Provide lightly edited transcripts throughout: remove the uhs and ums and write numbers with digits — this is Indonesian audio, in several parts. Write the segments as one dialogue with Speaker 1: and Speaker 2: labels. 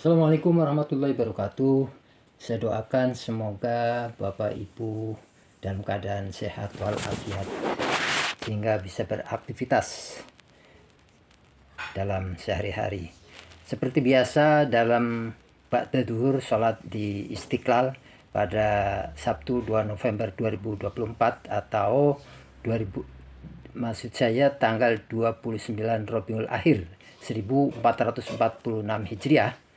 Speaker 1: Assalamualaikum warahmatullahi wabarakatuh. Saya doakan semoga Bapak Ibu dalam keadaan sehat walafiat sehingga bisa beraktivitas dalam sehari-hari. Seperti biasa dalam ba'da duhur sholat di Istiqlal pada Sabtu 2 November 2024 atau 2000 maksud saya tanggal 29 Rabiul Akhir 1446 Hijriah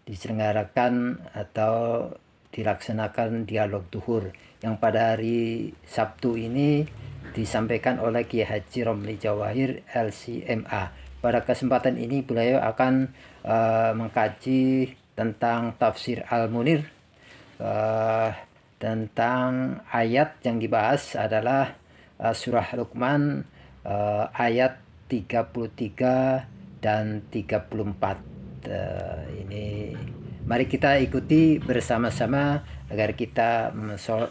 Speaker 1: diselenggarakan atau dilaksanakan dialog duhur yang pada hari Sabtu ini disampaikan oleh Kiai Haji Romli Jawahir LCMA. Pada kesempatan ini beliau akan mengkaji tentang tafsir Al-Munir. Tentang ayat yang dibahas adalah surah Luqman ayat 33 dan 34. Ini mari kita ikuti bersama-sama agar kita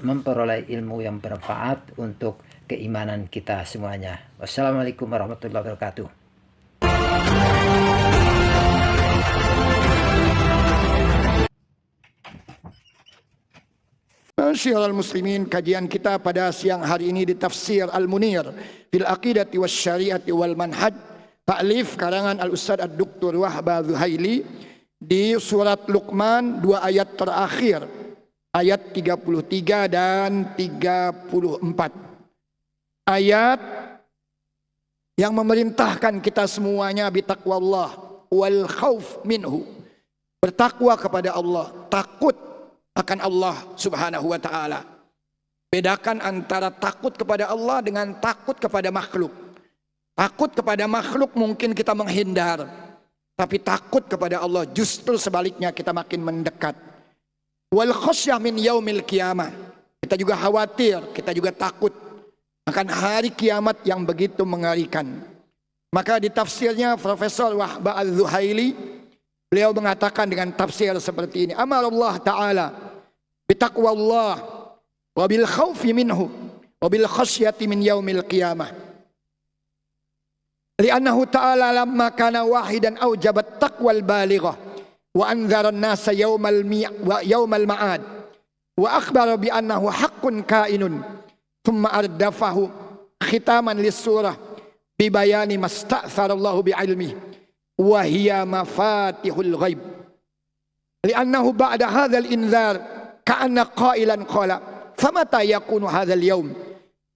Speaker 1: memperoleh ilmu yang bermanfaat untuk keimanan kita semuanya. Wassalamualaikum warahmatullahi wabarakatuh.
Speaker 2: Syiarul muslimin, kajian kita pada siang hari ini di tafsir Al-Munir fil aqidati wasyariati wal manhaj, ta'lif karangan Al-Ustaz Ad-Doktor Wahba Zuhaili, di surat Luqman 2 ayat terakhir, ayat 33 dan 34. Ayat yang memerintahkan kita semuanya bitaqwallah wal khauf minhu, bertakwa kepada Allah, takut akan Allah Subhanahu wa ta'ala. Bedakan antara takut kepada Allah dengan takut kepada makhluk. Takut kepada makhluk mungkin kita menghindar, tapi takut kepada Allah justru sebaliknya kita makin mendekat. Wal khasyah min yaumil qiyamah, kita juga khawatir, kita juga takut akan hari kiamat yang begitu mengerikan. Maka di tafsirnya Profesor Wahba Az-Zuhaili, beliau mengatakan dengan tafsir seperti ini: amarullah ta'ala bitaqwallah wa bil khaufi minhu wa bil khasyati min yaumil qiyamah. Li'annahu ta'ala lamma kana wahidan awjabat taqwal balighah wa anzara an-nasa yawmal ma'ad wa akhbara bi annahu haqqun kainun thumma ardafahu khitaman lis-surah bi bayani masta'thara Allah bi ilmihi wa hiya mafatihul ghaib. Li'annahu ba'da hadzal inzar ka'anna qailan qala famata yakunu hadzal yawm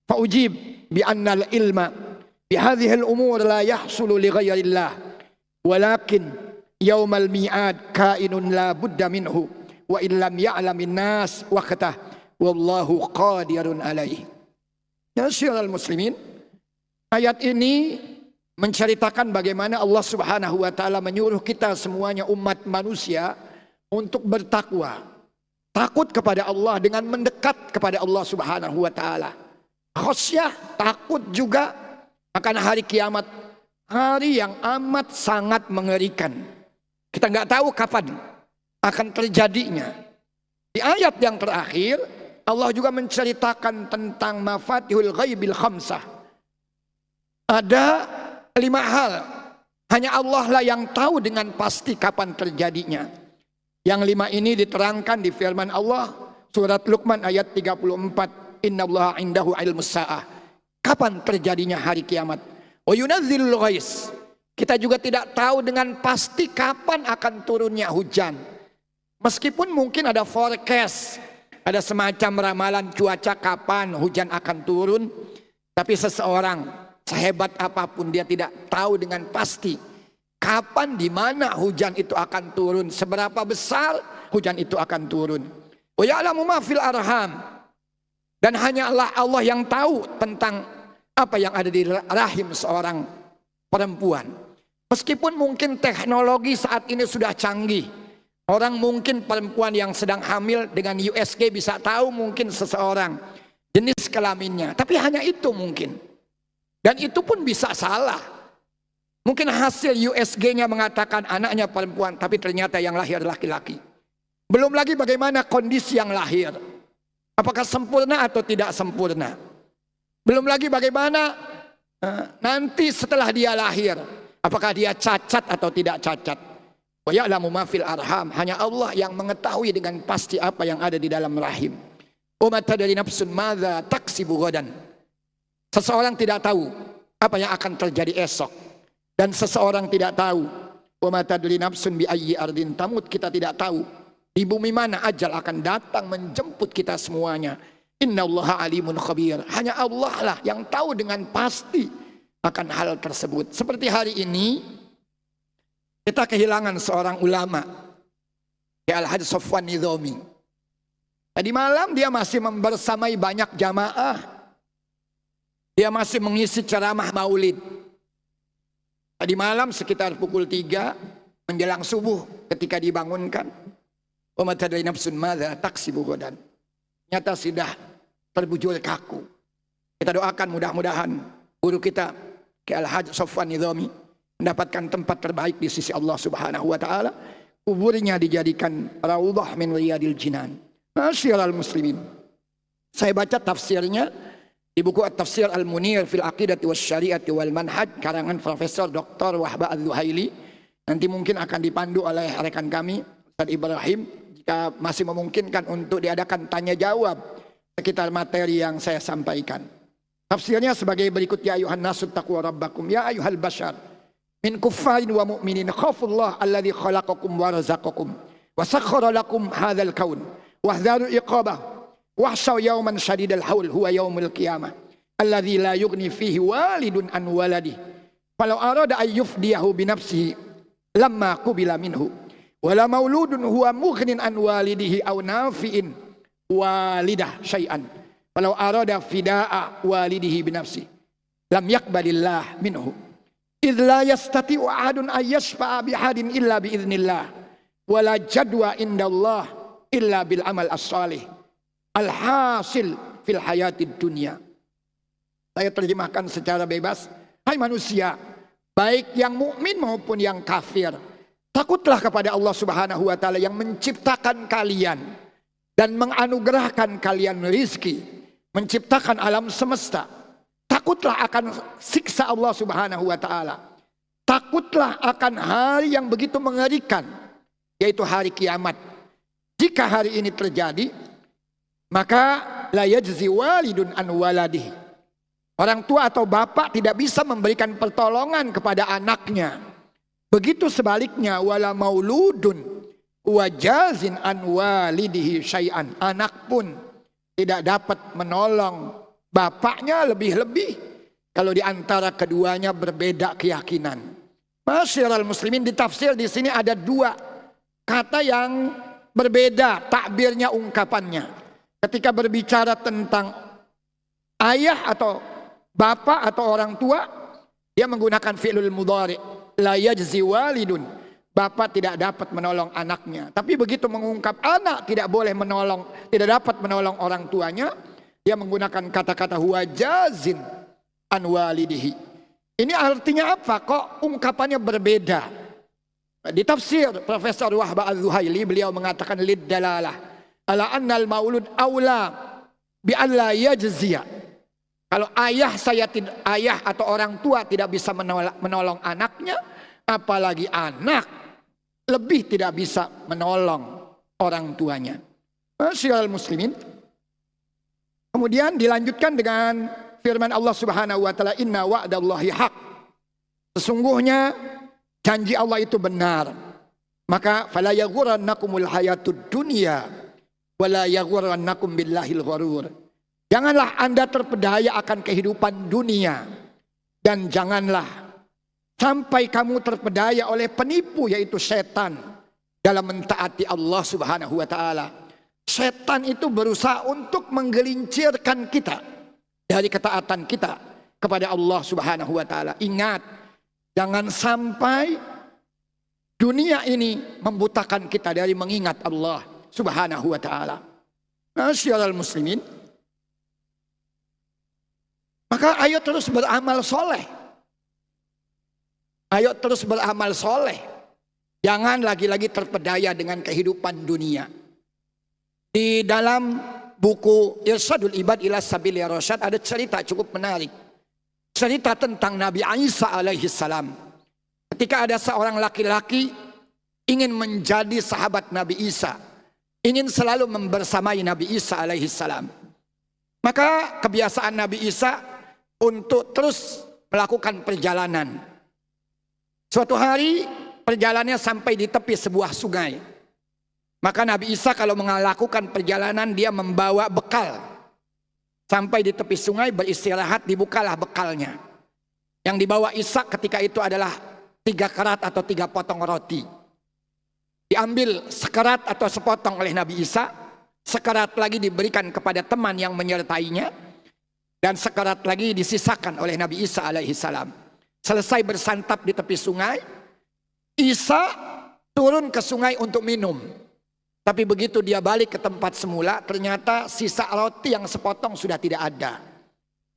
Speaker 2: fa ujib bi anna al-ilma bi hadhihi al-umur la yahsulu li ghayrillah walakin yawmal mi'ad kainun la budda minhu wa illam ya'lamin nas waqtah wallahu qadirun alaihi. Ya syiarul muslimin, ayat ini menceritakan bagaimana Allah Subhanahu wa ta'ala menyuruh kita semuanya umat manusia untuk bertakwa, takut kepada Allah dengan mendekat kepada Allah Subhanahu wa ta'ala. Khasyah, takut juga akan hari kiamat, hari yang amat sangat mengerikan. Kita nggak tahu kapan akan terjadinya. Di ayat yang terakhir Allah juga menceritakan tentang mafatihul ghaibil khamsah. Ada 5 hal hanya Allah lah yang tahu dengan pasti kapan terjadinya. Yang 5 ini diterangkan di firman Allah surat Luqman ayat 34, innallaha indahu ilmus sa'ah, kapan terjadinya hari kiamat. Wa yunazzilul ghais, kita juga tidak tahu dengan pasti kapan akan turunnya hujan. Meskipun mungkin ada forecast, ada semacam ramalan cuaca kapan hujan akan turun, tapi seseorang sehebat apapun dia tidak tahu dengan pasti kapan, di mana hujan itu akan turun, seberapa besar hujan itu akan turun. Wa ya'lamu ma fil arham, dan hanyalah Allah yang tahu tentang apa yang ada di rahim seorang perempuan. Meskipun mungkin teknologi saat ini sudah canggih, orang mungkin perempuan yang sedang hamil dengan USG bisa tahu mungkin seseorang jenis kelaminnya, tapi hanya itu mungkin. Dan itu pun bisa salah. Mungkin hasil USG-nya mengatakan anaknya perempuan, tapi ternyata yang lahir laki-laki. Belum lagi bagaimana kondisi yang lahir, apakah sempurna atau tidak sempurna. Belum lagi bagaimana nanti setelah dia lahir, apakah dia cacat atau tidak cacat. Wa ya'lamu ma fil arham. Hanya Allah yang mengetahui dengan pasti apa yang ada di dalam rahim. Wa ma tadri nafsun madza taksibu ghadan. Seseorang tidak tahu apa yang akan terjadi esok. Dan seseorang tidak tahu wa ma tadri nafsun bi ayyi ardin tamut. Kita tidak tahu di bumi mana ajal akan datang menjemput kita semuanya. Innallaha alimun khabir. Hanya Allah lah yang tahu dengan pasti akan hal tersebut. Seperti hari ini kita kehilangan seorang ulama, Al-Hadj Sofwan Nidhomi. Tadi malam dia masih membersamai banyak jamaah. Dia masih mengisi ceramah maulid. Tadi malam sekitar pukul 3 menjelang subuh ketika dibangunkan. Wa ma tadri nafsun madza taksibu ghadan. Nyata sudah terbujur kaku. Kita doakan mudah-mudahan guru kita Al-Hadj Sofwan Nidhomi mendapatkan tempat terbaik di sisi Allah Subhanahu wa taala. Kuburnya dijadikan raudhah min riyadil jinan. Masyiral muslimin. Saya baca tafsirnya di buku At-Tafsir Al-Munir fil Aqidati Wasyari'ati wal Manhaj karangan Profesor Dr. Wahba Az-Zuhaili. Nanti mungkin akan dipandu oleh rekan kami Ustaz Ibrahim jika masih memungkinkan untuk diadakan tanya jawab sekitar materi yang saya sampaikan. Tafsirnya sebagai berikut, ya ayuhan nasu taqwa rabbakum ya ayuhal bashar min kuffarin wa mu'minin khafullah alladhi khalaqakum wa razaqakum wa sakhkhara lakum hadzal kaun wahdharu iqabah wahshaw yawman shadidal haul huwa yaumul qiyamah alladhi la yughni fihi walidun an waladihi falau arada ay yufdiyahu bi nafsihi lamma qubila minhu wala mauludun huwa mughnin an walidihi aw nafi'in walidah syai'an walau arada fida'a walidihi binafsi lam yakbalillah minhu idh la yastati'u ahadun ay yashfa'a bihadin illa biiznillah wala jadwa indallah illa bil amal as-salih alhasil fil hayatid dunya. Saya terjemahkan secara bebas. Hai manusia, baik yang mukmin maupun yang kafir, takutlah kepada Allah Subhanahu wa taala yang menciptakan kalian dan menganugerahkan kalian rizki, menciptakan alam semesta. Takutlah akan siksa Allah Subhanahu wa taala. Takutlah akan hari yang begitu mengerikan, yaitu hari kiamat. Jika hari ini terjadi, maka la yajzi walidun an waladihi. Orang tua atau bapak tidak bisa memberikan pertolongan kepada anaknya. Begitu sebaliknya, wala mauludun wajazin an walidihi syai'an. Anak pun tidak dapat menolong bapaknya, lebih-lebih kalau di antara keduanya berbeda keyakinan. Masyiral muslimin, ditafsir di sini ada dua kata yang berbeda takbirnya, ungkapannya. Ketika berbicara tentang ayah atau bapak atau orang tua, dia menggunakan fi'lul mudhari, la yajzi walidun. Bapak tidak dapat menolong anaknya. Tapi begitu mengungkap anak tidak boleh menolong, tidak dapat menolong orang tuanya, dia menggunakan kata-kata huwa jazin an walidihi. Ini artinya apa? Kok ungkapannya berbeda? Di tafsir Profesor Wahba Az-Zuhaili, beliau mengatakan lid dalalah ala annal maulud aula bi alla yajziya. Kalau ayah atau orang tua tidak bisa menolong anaknya, apalagi anak lebih tidak bisa menolong orang tuanya. Masyiral muslimin. Kemudian dilanjutkan dengan firman Allah Subhanahu wa taala, inna wa'dallahi haq. Sesungguhnya janji Allah itu benar. Maka fala yaghurrannakumul hayatud dunya wala yaghurrannakum billahil gharur. Janganlah Anda terpedaya akan kehidupan dunia, dan janganlah sampai kamu terpedaya oleh penipu, yaitu setan, dalam mentaati Allah Subhanahu wa taala. Setan itu berusaha untuk menggelincirkan kita dari ketaatan kita kepada Allah Subhanahu wa taala. Ingat, jangan sampai dunia ini membutakan kita dari mengingat Allah Subhanahu wa taala. Masyiral muslimin, maka ayo terus beramal soleh. Ayo terus beramal soleh. Jangan lagi-lagi terpedaya dengan kehidupan dunia. Di dalam buku Irsyadul Ibad ila Sabilir Rasyad ada cerita cukup menarik. Cerita tentang Nabi Isa alaihi salam. Ketika ada seorang laki-laki ingin menjadi sahabat Nabi Isa, ingin selalu membersamai Nabi Isa alaihi salam. Maka kebiasaan Nabi Isa untuk terus melakukan perjalanan. Suatu hari perjalanannya sampai di tepi sebuah sungai. Maka Nabi Isa kalau melakukan perjalanan dia membawa bekal. Sampai di tepi sungai beristirahat, dibukalah bekalnya. Yang dibawa Isa ketika itu adalah 3 kerat atau 3 potong roti. Diambil sekerat atau sepotong oleh Nabi Isa. Sekerat lagi diberikan kepada teman yang menyertainya. Dan sekerat lagi disisakan oleh Nabi Isa alaihi salam. Selesai bersantap di tepi sungai, Isa turun ke sungai untuk minum. Tapi begitu dia balik ke tempat semula, ternyata sisa roti yang sepotong sudah tidak ada.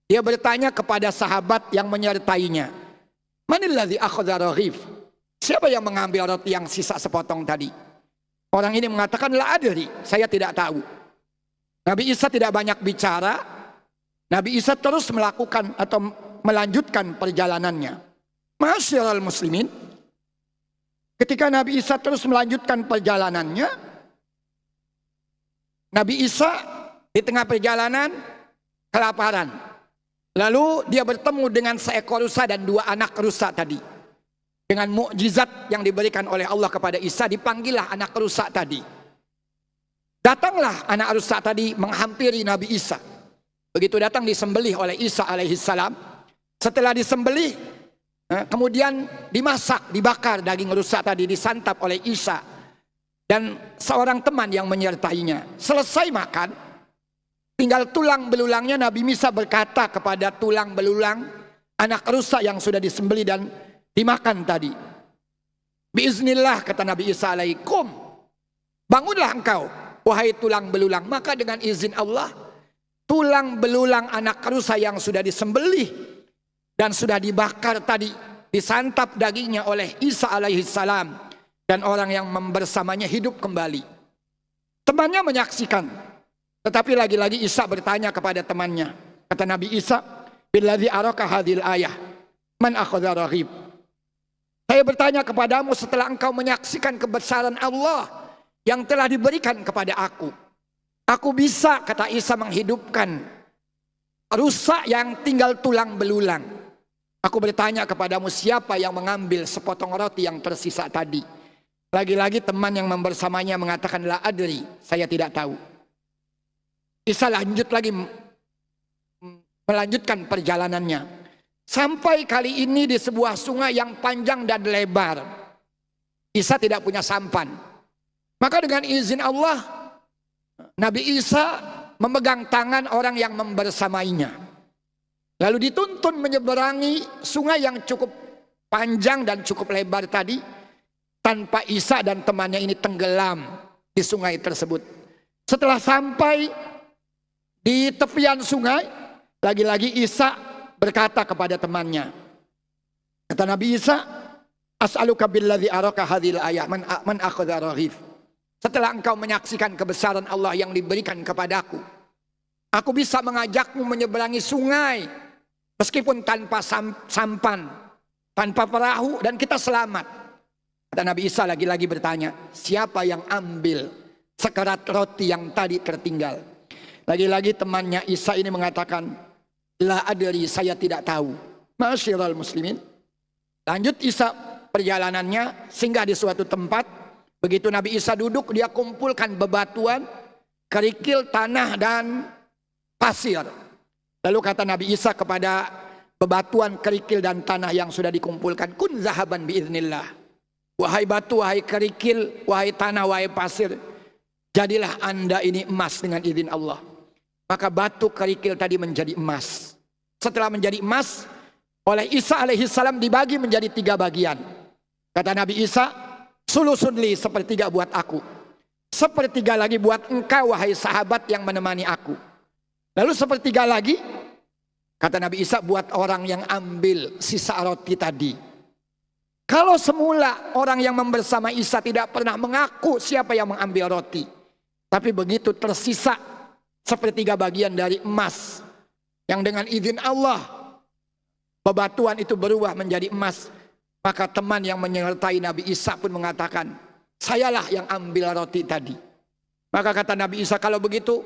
Speaker 2: Dia bertanya kepada sahabat yang menyertainya, "Manilladzi akhadha raghif?" Siapa yang mengambil roti yang sisa sepotong tadi? Orang ini mengatakan, "La adri, saya tidak tahu." Nabi Isa tidak banyak bicara. Nabi Isa terus melakukan atau melanjutkan perjalanannya. Ma'asyiral muslimin, ketika Nabi Isa terus melanjutkan perjalanannya, Nabi Isa di tengah perjalanan kelaparan. Lalu dia bertemu dengan seekor rusa dan 2 anak rusa tadi. Dengan mukjizat yang diberikan oleh Allah kepada Isa, dipanggillah anak rusa tadi. Datanglah anak rusa tadi menghampiri Nabi Isa. Begitu datang disembelih oleh Isa alaihi salam. Setelah disembelih, kemudian dimasak, dibakar daging rusa tadi, disantap oleh Isa dan seorang teman yang menyertainya. Selesai makan, tinggal tulang belulangnya. Nabi Isa berkata kepada tulang belulang anak rusa yang sudah disembelih dan dimakan tadi, "Biiznillah," kata Nabi Isa alaikum, "bangunlah engkau, wahai tulang belulang." Maka dengan izin Allah, tulang belulang anak rusa yang sudah disembelih dan sudah dibakar tadi, disantap dagingnya oleh Isa alaihi salam, dan orang yang membersamanya hidup kembali. Temannya menyaksikan, tetapi lagi-lagi Isa bertanya kepada temannya. Kata Nabi Isa, "Billadzi araka hadhil ayah, man akhadha raghib?" Saya bertanya kepadamu setelah engkau menyaksikan kebesaran Allah yang telah diberikan kepada aku. Aku bisa, kata Isa, menghidupkan rusa yang tinggal tulang belulang. Aku bertanya kepadamu, siapa yang mengambil sepotong roti yang tersisa tadi? Lagi-lagi teman yang membersamanya mengatakan, "La adri, saya tidak tahu." Isa lanjut lagi melanjutkan perjalanannya. Sampai kali ini di sebuah sungai yang panjang dan lebar. Isa tidak punya sampan. Maka dengan izin Allah, Nabi Isa memegang tangan orang yang membersamainya. Lalu dituntun menyeberangi sungai yang cukup panjang dan cukup lebar tadi, tanpa Isa dan temannya ini tenggelam di sungai tersebut. Setelah sampai di tepian sungai, lagi-lagi Isa berkata kepada temannya, kata Nabi Isa, "As'aluka billadzi araka hadhil ayah, man akhadha raghif." Setelah engkau menyaksikan kebesaran Allah yang diberikan kepadaku, aku bisa mengajakmu menyeberangi sungai meskipun tanpa sampan, tanpa perahu, dan kita selamat. Kata Nabi Isa lagi-lagi bertanya, siapa yang ambil sekerat roti yang tadi tertinggal? Lagi-lagi temannya Isa ini mengatakan, "La adri, saya tidak tahu." Ma'asyiral muslimin, lanjut Isa perjalanannya singgah di suatu tempat. Begitu Nabi Isa duduk, dia kumpulkan bebatuan, kerikil, tanah, dan pasir. Lalu kata Nabi Isa kepada bebatuan, kerikil, dan tanah yang sudah dikumpulkan, "Kun zahaban biiznillah." Wahai batu, wahai kerikil, wahai tanah, wahai pasir, jadilah anda ini emas dengan izin Allah. Maka batu kerikil tadi menjadi emas. Setelah menjadi emas, oleh Isa alaihi salam dibagi menjadi 3 bagian. Kata Nabi Isa, "Sulusun li, sepertiga buat aku. Sepertiga lagi buat engkau, wahai sahabat yang menemani aku. Lalu sepertiga lagi," kata Nabi Isa, "buat orang yang ambil sisa roti tadi." Kalau semula orang yang membersama Isa tidak pernah mengaku siapa yang mengambil roti, tapi begitu tersisa sepertiga bagian dari emas yang dengan izin Allah bebatuan itu berubah menjadi emas, maka teman yang menyertai Nabi Isa pun mengatakan, sayalah yang ambil roti tadi. Maka kata Nabi Isa, kalau begitu,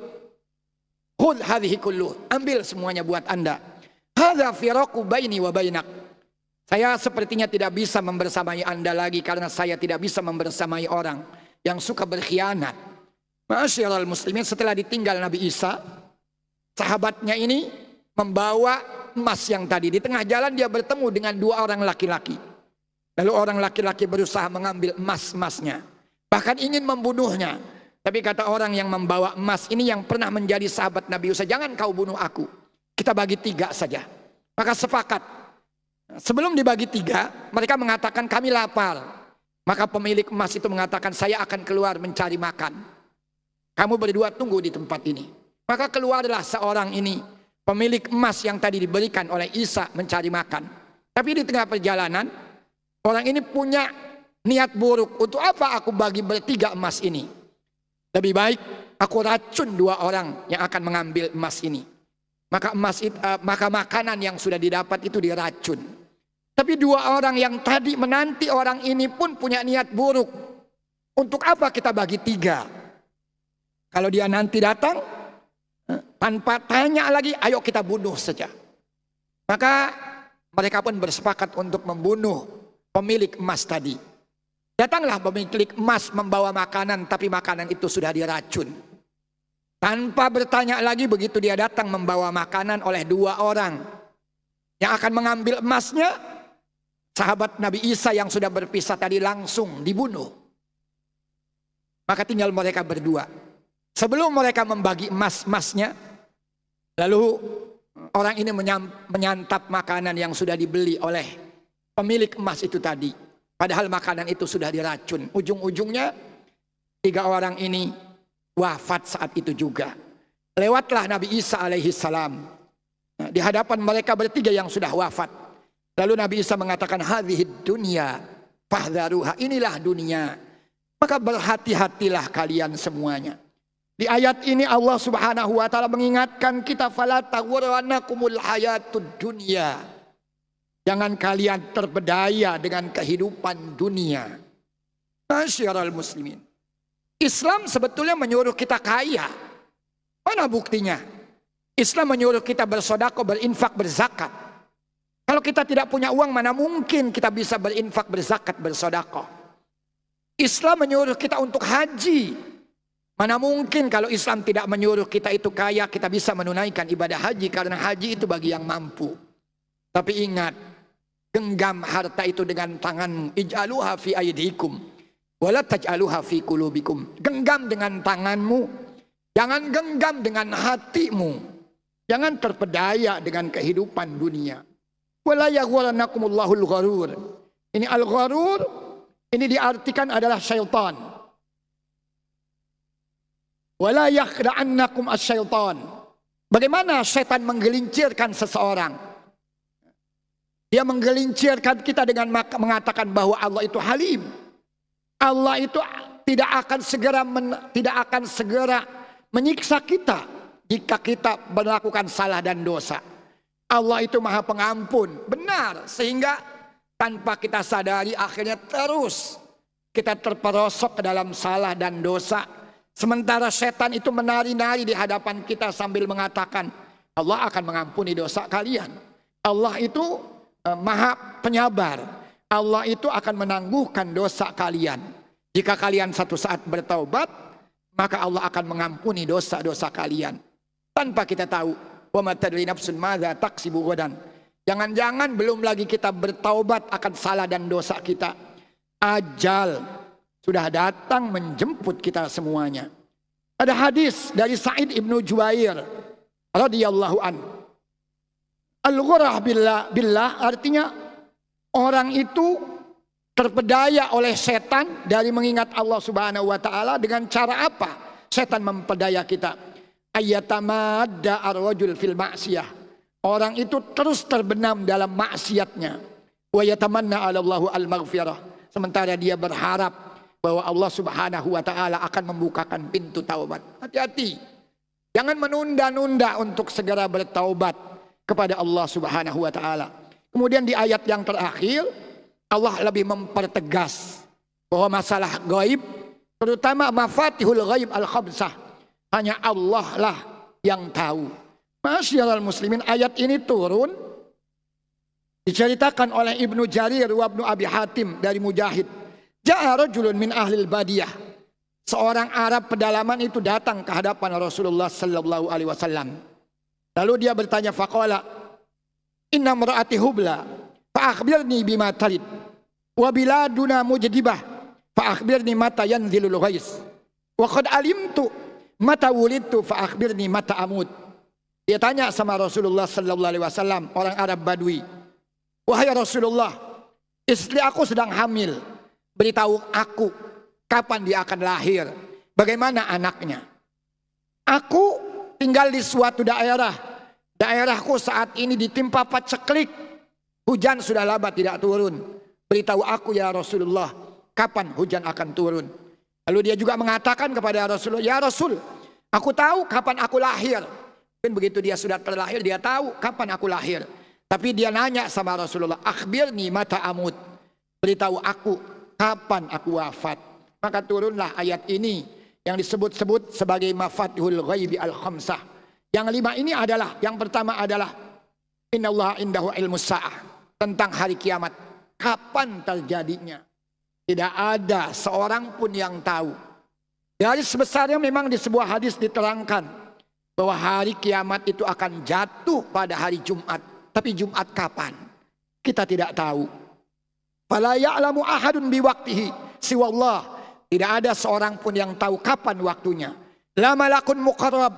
Speaker 2: khudh hadhihi kulluh, ambil semuanya buat Anda. Hadza firaqu baini wa bainak. Saya sepertinya tidak bisa membersamai Anda lagi karena saya tidak bisa membersamai orang yang suka berkhianat. Ma'asyiral muslimin, setelah ditinggal Nabi Isa, sahabatnya ini membawa emas yang tadi. Di tengah jalan dia bertemu dengan dua orang laki-laki. Lalu orang laki-laki berusaha mengambil emas-emasnya, bahkan ingin membunuhnya. Tapi kata orang yang membawa emas ini yang pernah menjadi sahabat Nabi Isa, jangan kau bunuh aku, kita bagi 3 saja. Maka sepakat. Sebelum dibagi 3, mereka mengatakan kami lapar. Maka pemilik emas itu mengatakan, saya akan keluar mencari makan, kamu berdua tunggu di tempat ini. Maka keluarlah seorang ini, pemilik emas yang tadi diberikan oleh Isa, mencari makan. Tapi di tengah perjalanan, orang ini punya niat buruk. Untuk apa aku bagi ber3 emas ini? Lebih baik aku racun 2 orang yang akan mengambil emas ini. Maka maka makanan yang sudah didapat itu diracun. Tapi 2 orang yang tadi menanti orang ini pun punya niat buruk. Untuk apa kita bagi 3? Kalau dia nanti datang, tanpa tanya lagi, ayo kita bunuh saja. Maka mereka pun bersepakat untuk membunuh pemilik emas tadi. Datanglah pemilik emas membawa makanan, tapi makanan itu sudah diracun. Tanpa bertanya lagi, begitu dia datang membawa makanan oleh 2 orang yang akan mengambil emasnya, sahabat Nabi Isa yang sudah berpisah tadi langsung dibunuh. Maka tinggal mereka berdua. Sebelum mereka membagi emas-emasnya, lalu orang ini menyantap makanan yang sudah dibeli oleh pemilik emas itu tadi. Padahal makanan itu sudah diracun. Ujung-ujungnya 3 orang ini wafat saat itu juga. Lewatlah Nabi Isa alaihi salam. Di hadapan mereka bertiga yang sudah wafat. Lalu Nabi Isa mengatakan, hadhid dunya fahdharuha, inilah dunia, maka berhati-hatilah kalian semuanya. Di ayat ini Allah Subhanahu wa taala mengingatkan kita, fala taghurrannakumul hayatud dunya. Jangan kalian terpedaya dengan kehidupan dunia. Masyiral muslimin, Islam sebetulnya menyuruh kita kaya. Mana buktinya? Islam menyuruh kita bersedekah, berinfak, berzakat. Kalau kita tidak punya uang, mana mungkin kita bisa berinfak, berzakat, bersedekah. Islam menyuruh kita untuk haji. Mana mungkin kalau Islam tidak menyuruh kita itu kaya, kita bisa menunaikan ibadah haji, karena haji itu bagi yang mampu. Tapi ingat, genggam harta itu dengan tanganmu. Ij'aluha fi aydikum wala taj'aluha fi qulubikum. Genggam dengan tanganmu, jangan genggam dengan hatimu. Jangan terpedaya dengan kehidupan dunia. Wala yaghurrannakumullahu al-gharur. Ini al-gharur, ini diartikan adalah syaitan. Wala yakhda'annakum asy-syaitan. Bagaimana syaitan menggelincirkan seseorang? Dia menggelincirkan kita dengan mengatakan bahwa Allah itu halim. Allah itu tidak akan segera menyiksa kita jika kita melakukan salah dan dosa. Allah itu Maha Pengampun, benar, sehingga tanpa kita sadari akhirnya terus kita terperosok ke dalam salah dan dosa. Sementara setan itu menari-nari di hadapan kita sambil mengatakan, Allah akan mengampuni dosa kalian. Allah itu Maha Penyabar. Allah itu akan menangguhkan dosa kalian. Jika kalian satu saat bertaubat, maka Allah akan mengampuni dosa-dosa kalian. Tanpa kita tahu, wa ma tadri nafsun madza taksibu ghadan. Jangan-jangan belum lagi kita bertaubat akan salah dan dosa kita, ajal sudah datang menjemput kita semuanya. Ada hadis dari Sa'id ibnu Jubair radhiyallahu an. Al-ghurah billah artinya orang itu terpedaya oleh setan dari mengingat Allah Subhanahu wa taala. Dengan cara apa setan mempedaya kita? Ayatamadda ar-rajul fil ma'siyah. Orang itu terus terbenam dalam maksiatnya. Wa yatamanna 'ala Allahu al-maghfirah. Sementara dia berharap bahwa Allah Subhanahu wa taala akan membukakan pintu taubat. Hati-hati. Jangan menunda-nunda untuk segera bertaubat kepada Allah Subhanahu wa taala. Kemudian di ayat yang terakhir Allah lebih mempertegas bahwa masalah gaib, terutama mafatihul gaib al-khamsah, hanya Allah lah yang tahu. Masyiral muslimin, ayat ini turun diceritakan oleh Ibnu Jarir wa Ibnu Abi Hatim dari Mujahid. Ja'a rajulun min ahlil badiyah. Seorang Arab pedalaman itu datang ke hadapan Rasulullah sallallahu alaihi wasallam. Lalu dia bertanya, faqala inna mar'ati hubla fa akhbirni bima talid wa biladuna mujdibah fa akhbirni mata yanzilul ghais wa qad alimtu mata wulidtu fa akhbirni mata amut. Dia tanya sama Rasulullah sallallahu alaihi wasallam, orang Arab Badui, wahai Rasulullah, istri aku sedang hamil, beritahu aku kapan dia akan lahir, bagaimana anaknya. Aku tinggal di suatu daerahku saat ini ditimpa paceklik, hujan sudah lama tidak turun, beritahu aku ya Rasulullah, kapan hujan akan turun. Lalu dia juga mengatakan kepada Rasulullah, ya Rasul, aku tahu kapan aku lahir. Mungkin begitu dia sudah terlahir, dia tahu kapan aku lahir. Tapi dia nanya sama Rasulullah, akhbirni mata amut, beritahu aku kapan aku wafat. Maka turunlah ayat ini yang disebut-sebut sebagai mafatihul ghaibi al-khamsah. Yang 5 ini adalah, yang pertama adalah innallaha indahu ilmus sa'ah, tentang hari kiamat, kapan terjadinya. Tidak ada seorang pun yang tahu. Dari sebesarnya memang di sebuah hadis diterangkan bahwa hari kiamat itu akan jatuh pada hari Jumat. Tapi Jumat kapan? Kita tidak tahu. Fala ya'lamu ahadun biwaqtihi siwallah. Tidak ada seorang pun yang tahu kapan waktunya. La malakun muqarrab,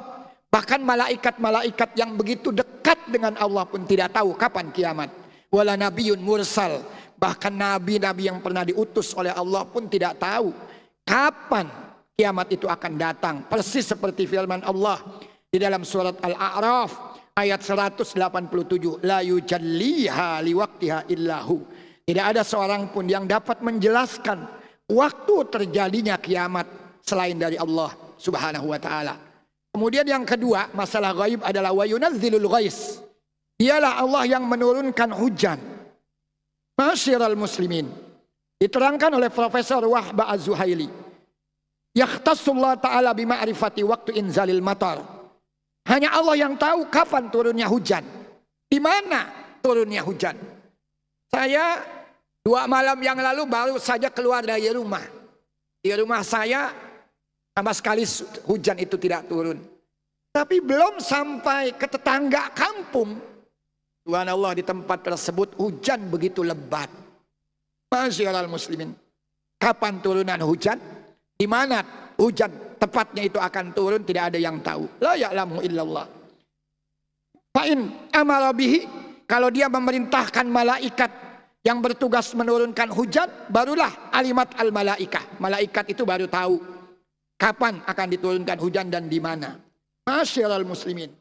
Speaker 2: bahkan malaikat-malaikat yang begitu dekat dengan Allah pun tidak tahu kapan kiamat. Wala nabiyyun mursal, bahkan nabi-nabi yang pernah diutus oleh Allah pun tidak tahu kapan kiamat itu akan datang. Persis seperti firman Allah di dalam surat Al-A'raf ayat 187, la yujalliha liwaqtiha illahu. Tidak ada seorang pun yang dapat menjelaskan waktu terjadinya kiamat selain dari Allah Subhanahu wa taala. Kemudian yang kedua, masalah gaib adalah wa yunazzilul ghais. Dialah Allah yang menurunkan hujan. Masyiral muslimin, diterangkan oleh Profesor Wahba Az-Zuhaili, yakhtassullah ta'ala bima'rifati waktu inzalil matar. Hanya Allah yang tahu kapan turunnya hujan, di mana turunnya hujan. Saya 2 malam yang lalu baru saja keluar dari rumah. Di rumah saya sama sekali hujan itu tidak turun. Tapi belum sampai ke tetangga kampung, subhanallah, di tempat tersebut hujan begitu lebat. Masyiral muslimin, kapan turunan hujan, di mana hujan tepatnya itu akan turun, tidak ada yang tahu. La ya'lamu illallah. Fa'in amara bihi, kalau dia memerintahkan malaikat yang bertugas menurunkan hujan, barulah alimat al-malaikah. Malaikat itu baru tahu kapan akan diturunkan hujan dan di mana. Masyiral muslimin,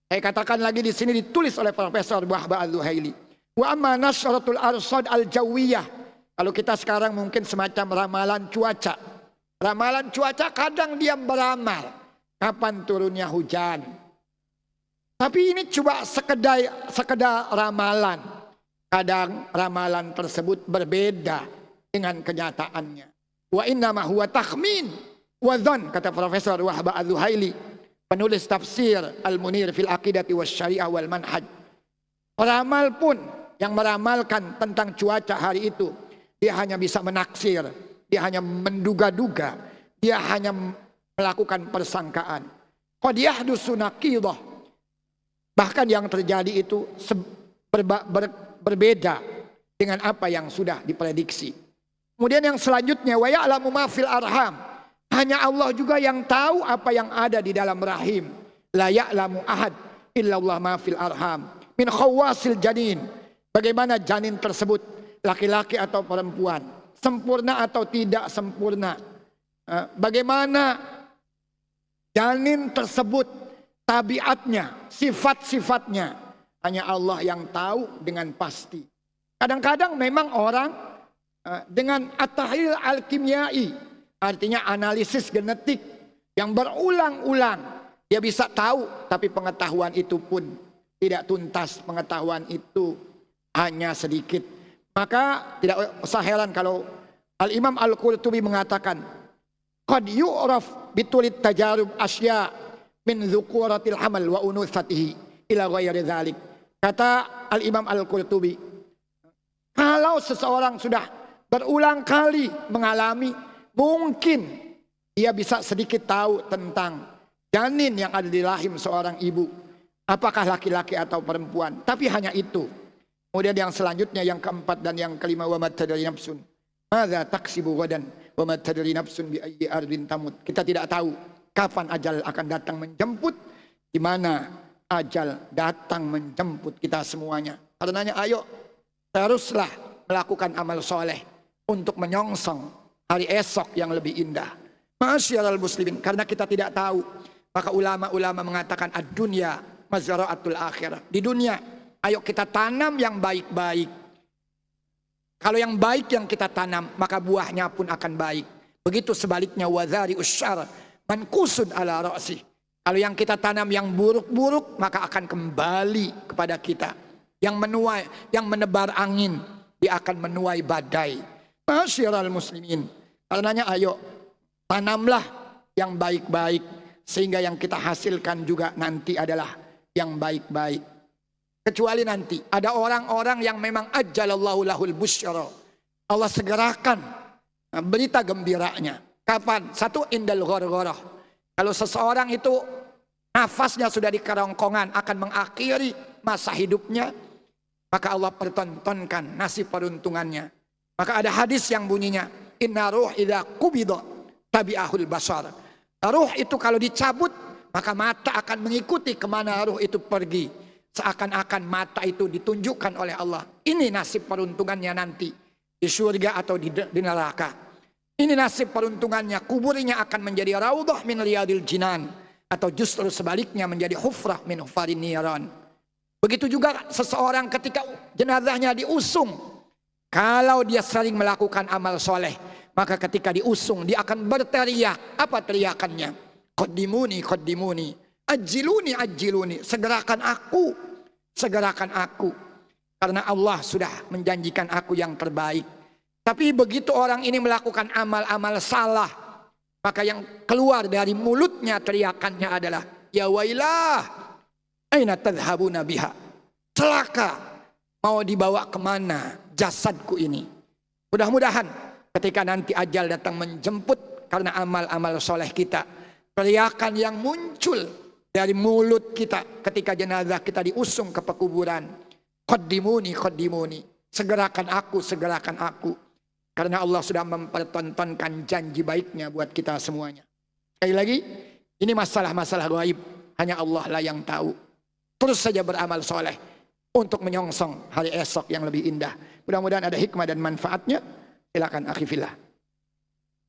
Speaker 2: saya katakan lagi di sini ditulis oleh Profesor Wahba Az-Zuhaili. Wa amma nasratul arsad al-jawiyah. Kalau kita sekarang mungkin semacam ramalan cuaca. Ramalan cuaca kadang dia beramal kapan turunnya hujan. Tapi ini cuma sekedar ramalan. Kadang ramalan tersebut berbeda dengan kenyataannya. Wa innama huwa takhmin wa dhann, kata Profesor Wahba Az-Zuhaili, penulis tafsir Al-Munir fil Aqidati Wasyariah wal Manhaj. Peramal pun yang meramalkan tentang cuaca hari itu, dia hanya bisa menaksir, dia hanya menduga-duga, dia hanya melakukan persangkaan. Qad yahdusu naqidah, bahkan yang terjadi itu berbeda dengan apa yang sudah diprediksi. Kemudian yang selanjutnya, wa ya'lamu ma fil arham, hanya Allah juga yang tahu apa yang ada di dalam rahim. La ya'lamu ahad illallah ma fil arham min khawasil janin, bagaimana janin tersebut, laki-laki atau perempuan, sempurna atau tidak sempurna, bagaimana janin tersebut, tabiatnya, sifat-sifatnya, hanya Allah yang tahu dengan pasti. Kadang-kadang memang orang dengan at-tahlil al-kimyai, artinya analisis genetik yang berulang-ulang, dia bisa tahu, tapi pengetahuan itu pun tidak tuntas, pengetahuan itu hanya sedikit. Maka tidak usah heran kalau Al-Imam Al-Qurtubi mengatakan, qad yu'raf bitulit tajarub asya min dzukuratil hamal wa unutsatihi ila ghairi dzalik. Kata Al-Imam Al-Qurtubi, kalau seseorang sudah berulang kali mengalami, mungkin dia bisa sedikit tahu tentang janin yang ada di rahim seorang ibu, apakah laki-laki atau perempuan. Tapi hanya itu. Kemudian yang selanjutnya, yang keempat dan yang kelima, wa ma tadri nafsun madza taksibu ghadan wa ma tadri nafsun bi ayyi ardin tamut. Kita tidak tahu kapan ajal akan datang menjemput, di mana ajal datang menjemput kita semuanya. Karenanya ayo teruslah melakukan amal soleh untuk menyongsong hari esok yang lebih indah. Masyiral muslimin, karena kita tidak tahu, maka ulama-ulama mengatakan ad-dunya mazra'atul akhirah. Di dunia, ayo kita tanam yang baik-baik. Kalau yang baik yang kita tanam, maka buahnya pun akan baik. Begitu sebaliknya, wazari usyar mankusun ala ra'si. Kalau yang kita tanam yang buruk-buruk, maka akan kembali kepada kita. Yang menuai, yang menebar angin, dia akan menuai badai. Masyiral muslimin, karenanya ayo tanamlah yang baik-baik, sehingga yang kita hasilkan juga nanti adalah yang baik-baik. Kecuali nanti ada orang-orang yang memang ajjalallahu lahul busyara, Allah segerakan berita gembiranya. Kapan? Satu, indal ghargharah. Kalau seseorang itu nafasnya sudah di kerongkongan, akan mengakhiri masa hidupnya, maka Allah pertontonkan nasib peruntungannya. Maka ada hadis yang bunyinya, inna ruh idza qubida tabi'ahul basar. Ruh itu kalau dicabut, maka mata akan mengikuti kemana ruh itu pergi. Seakan-akan mata itu ditunjukkan oleh Allah. Ini nasib peruntungannya nanti di surga atau di neraka. Ini nasib peruntungannya. Kuburnya akan menjadi raudhah min riyadil jinan, atau justru sebaliknya menjadi hufrah min hufarin niran. Begitu juga seseorang ketika jenazahnya diusung, kalau dia sering melakukan amal soleh, maka ketika diusung dia akan berteriak. Apa teriakannya? Qaddimuni, qaddimuni, ajiluni, ajiluni, segerakan aku, segerakan aku. Karena Allah sudah menjanjikan aku yang terbaik. Tapi begitu orang ini melakukan amal-amal salah, maka yang keluar dari mulutnya teriakannya adalah, ya wailah, aina tadhhabuna biha. Celaka, mau dibawa kemana jasadku ini. Mudah-mudahan ketika nanti ajal datang menjemput karena amal-amal soleh kita, teriakan yang muncul dari mulut kita ketika jenazah kita diusung ke pekuburan, qaddimuni, qaddimuni, segerakan aku, segerakan aku. Karena Allah sudah mempertontonkan janji baiknya buat kita semuanya. Sekali lagi, ini masalah-masalah gaib, hanya Allah lah yang tahu. Terus saja beramal soleh untuk menyongsong hari esok yang lebih indah. Mudah-mudahan ada hikmah dan manfaatnya. Silakan akhi fillah.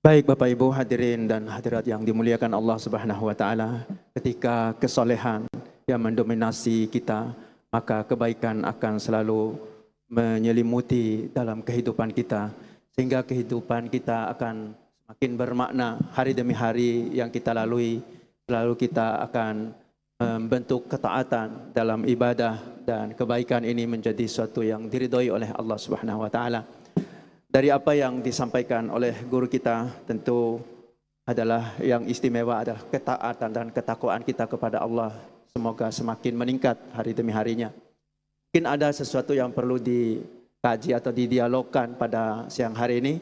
Speaker 3: Baik Bapak Ibu hadirin dan hadirat yang dimuliakan Allah Subhanahu wa taala, ketika kesolehan yang mendominasi kita, maka kebaikan akan selalu menyelimuti dalam kehidupan kita, sehingga kehidupan kita akan semakin bermakna. Hari demi hari yang kita lalui, selalu kita akan membentuk ketaatan dalam ibadah, dan kebaikan ini menjadi sesuatu yang diridhoi oleh Allah Subhanahu wa taala. Dari apa yang disampaikan oleh guru kita, tentu adalah yang istimewa adalah ketaatan dan ketakwaan kita kepada Allah. Semoga semakin meningkat hari demi harinya. Mungkin ada sesuatu yang perlu dikaji atau didialogkan pada siang hari ini.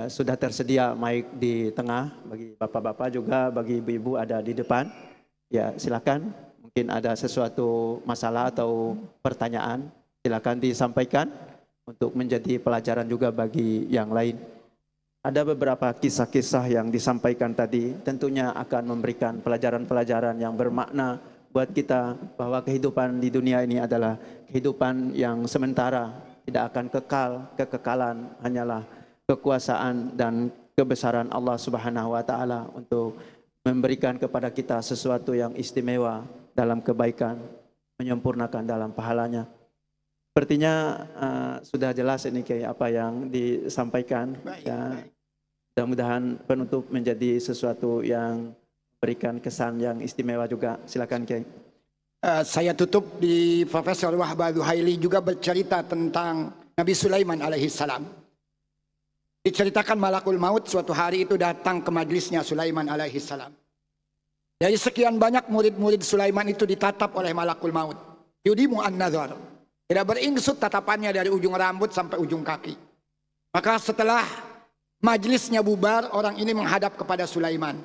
Speaker 3: Sudah tersedia mic di tengah bagi bapak-bapak, juga bagi ibu-ibu ada di depan. Ya, silakan. Mungkin ada sesuatu masalah atau pertanyaan, silakan disampaikan untuk menjadi pelajaran juga bagi yang lain. Ada beberapa kisah-kisah yang disampaikan tadi, tentunya akan memberikan pelajaran-pelajaran yang bermakna buat kita, bahwa kehidupan di dunia ini adalah kehidupan yang sementara, tidak akan kekal. Kekekalan hanyalah kekuasaan dan kebesaran Allah Subhanahu wa taala untuk memberikan kepada kita sesuatu yang istimewa dalam kebaikan, menyempurnakan dalam pahalanya. Sepertinya sudah jelas ini kayak apa yang disampaikan. Ya, mudah-mudahan penutup menjadi sesuatu yang berikan kesan yang istimewa juga. Silakan Kiai.
Speaker 2: Saya tutup di Profesor Wahbah Zuhaili juga bercerita tentang Nabi Sulaiman alaihissalam. Diceritakan malakul maut suatu hari itu datang ke majlisnya Sulaiman alaihi salam. Dari sekian banyak murid-murid Sulaiman itu ditatap oleh malakul maut. Yudimu an-nazar. Tidak beringsut tatapannya dari ujung rambut sampai ujung kaki. Maka setelah majlisnya bubar, orang ini menghadap kepada Sulaiman.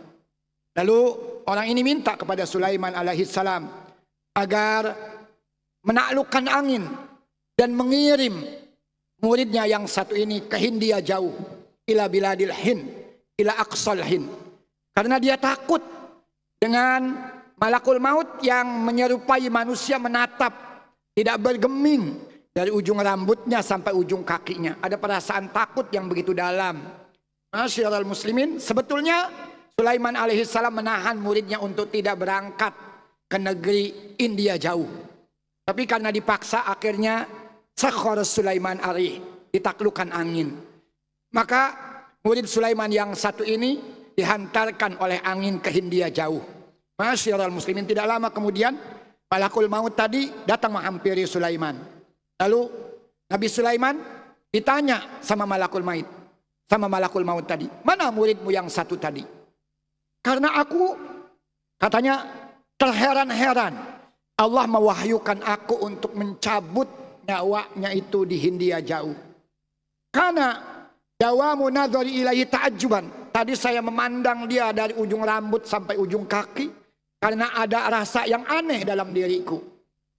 Speaker 2: Lalu orang ini minta kepada Sulaiman alaihi salam agar menaklukkan angin dan mengirim muridnya yang satu ini ke Hindia jauh, ila biladil Hind, ila aqsal Hind. Karena dia takut dengan malakul maut yang menyerupai manusia menatap, tidak bergeming dari ujung rambutnya sampai ujung kakinya. Ada perasaan takut yang begitu dalam. Masyiral muslimin, sebetulnya Sulaiman alaihissalam menahan muridnya untuk tidak berangkat ke negeri India jauh. Tapi karena dipaksa akhirnya sakhara Sulaiman alaih, ditaklukkan angin. Maka murid Sulaiman yang satu ini dihantarkan oleh angin ke Hindia jauh. Masyiral muslimin, tidak lama kemudian malakul maut tadi datang menghampiri Sulaiman. Lalu Nabi Sulaiman ditanya sama malakul maut tadi, mana muridmu yang satu tadi? Karena aku, katanya, terheran-heran Allah mewahyukan aku untuk mencabut nyawanya itu di Hindia jauh. Karena dawamu nadhari ilaihi ta'ajjuban. Tadi saya memandang dia dari ujung rambut sampai ujung kaki karena ada rasa yang aneh dalam diriku.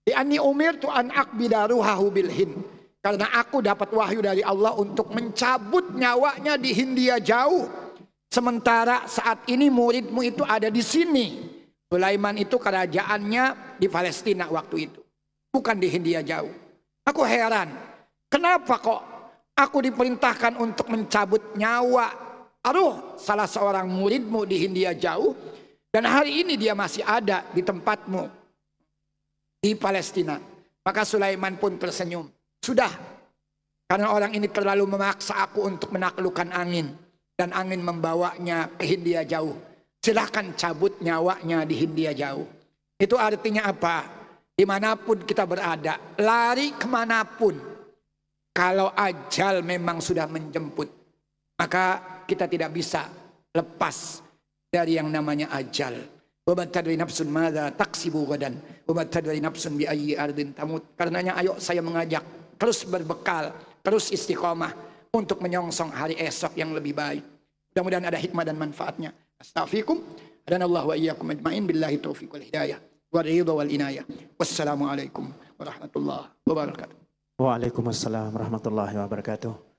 Speaker 2: Li'anni umirtu an aqbida ruhahu bil Hind. Karena aku dapat wahyu dari Allah untuk mencabut nyawanya di Hindia jauh. Sementara saat ini muridmu itu ada di sini. Sulaiman itu kerajaannya di Palestina waktu itu, bukan di Hindia jauh. Aku heran, kenapa kok aku diperintahkan untuk mencabut nyawa salah seorang muridmu di Hindia jauh, dan hari ini dia masih ada di tempatmu di Palestina. Maka Sulaiman pun tersenyum. Sudah, karena orang ini terlalu memaksa aku untuk menaklukkan angin, dan angin membawanya ke Hindia jauh. Silahkan cabut nyawanya di Hindia jauh. Itu artinya apa? Dimanapun kita berada, lari kemanapun, kalau ajal memang sudah menjemput, maka kita tidak bisa lepas dari yang namanya ajal. Wa tadri nafsun madza taksibu gadan, wa tadri nafsun bi ayyi ardin tamut. Karenanya ayo saya mengajak terus berbekal, terus istiqomah untuk menyongsong hari esok yang lebih baik. Mudah-mudahan ada hikmah dan manfaatnya. Astaghfirukum dan Allah wa iyyakum ajmain billahi taufiq wal hidayah wal ridha wal inayah. Wassalamualaikum warahmatullahi wabarakatuh.
Speaker 3: Waalaikumsalam warahmatullahi wabarakatuh.